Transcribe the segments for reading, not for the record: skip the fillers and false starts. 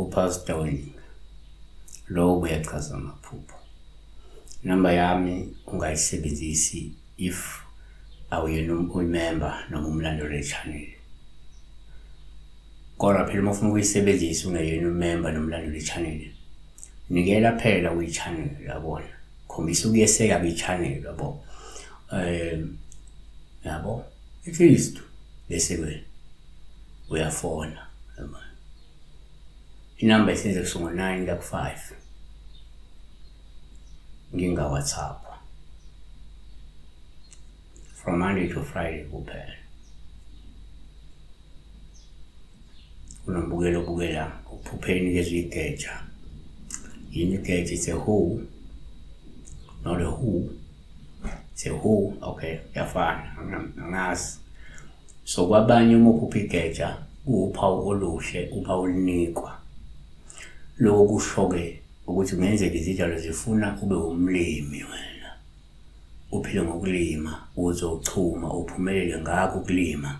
uPastor Winnie. Lo uyachaza amaphupho. Inamba yami ungayisebenzisi if awuyena umember noma umlandeli we-channel. Kodwa phela uma ufuna ukuyisebenzisa ungayena umember nomlandeli we-channel, nikela phela kwi-channel yabona. Khombisa ukuyeseka kwi-channel yabo. Yabo at least bese ke uyafona yabona. Inamba isenze kusongo 9 la ku5 nginga WhatsApp from Monday to Friday kuphela. Unambukelo bukela uphupheni kezwe igeja. Yini igeja? It's a who, not a who. It's a who. Okay, yafana angazi. So kwabanye uma uphupha igeja uphawu oluhle, uphawu olunikwa. Lokho kusho ke ukuthi kungenzeka izitshalo zifuna ube umlimi wena. Uphile ngokulima, uzochuma, uphumelele ngakho ukulima.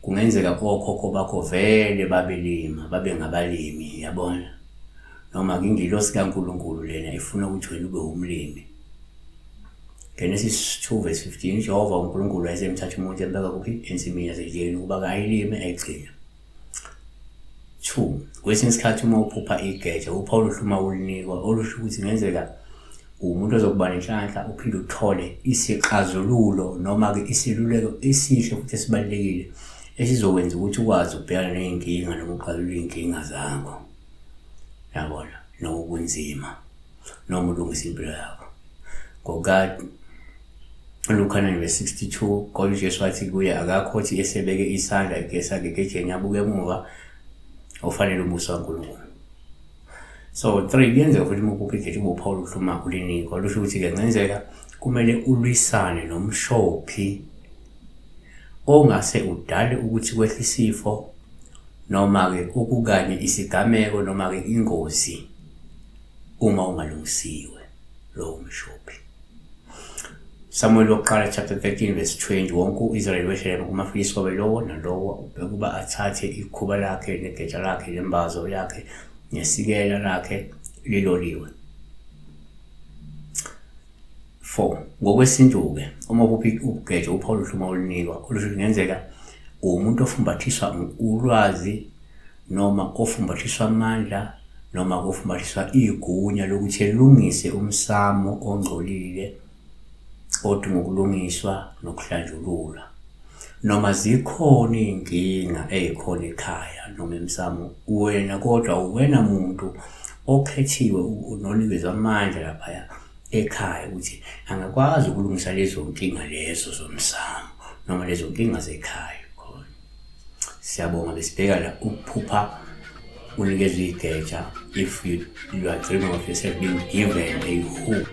Kungenzeka okhokho bakho vele babelima, babe ngabalimi, yabona. Noma ingilosi kaNkulunkulu lena ifuna ukuthi wena ube umlimi. Genesis 2:15 Jehova uNkulunkulu wayesemthatha umuntu embeka kuphi ensimini yasedleleni ukuba kayilime ayigcine. 2. Kwesinye isikhathi uma uphupha igeja uphawu oluhluma ulunikwa olusho ukuthi ngenzeka umuntu ozokuba nenhlanhla uphinde uthole isixazululo noma ke isiluleko esihle futhi esibalekile esizokwenza ukuthi ukwazi ukubhekana nezinkinga noma uxazulule izinkinga zakho. Yabona, nokubunzima noma ulungisa impilo yakho. Ngoba Luka 9:62 kodwa uJesu wathi kuye akakhothi esebeke isandla egesa ngegejeni abuke emuva ofanele umusa kaNkulunkulu. So 3 kuyenzeka futhi uma uphupha igeja uphawu oluhluma ulinikwa lusho ukuthi ke ngenzeka kumele ulwisane nomshophi ongase udale ukuthi kwehle isifo noma ke ukukanye isigameko noma ke ingozi uma ungalungisiwe lo mshophi. Samuel wokuqala chapter 13:20 wonke uIsrael weshela kumafilisi kwabe lowo nalowo ubhekuba athathe ikhuba lakhe negeja lakhe lembazo yakhe nesikela lakhe liloliwe. 4. Ngokwesintu-ke uma uphupha ugeja uphawu oluhluma olunikwa olusho kungenzeka umuntu ofumbathiswa ulwazi noma ofumbathiswa amandla noma ofumbathiswa igunya lokuthi elungise umsamo ongcolile odinga ukulungiswa nokuhlanjululwa. Noma zikhona izinkinga ezikhona ekhaya noma emsamo wena kodwa uwena muntu okhethiwe unonikezwe amandla lapha ekhaya ukuthi angakwazi ukulungisa lezo nkinga lezo zomsamo noma lezo nkinga zekhaya. Siyabonga besibheka la ukuphupha unikezwe igeja if you are dreaming of yourself being given a who.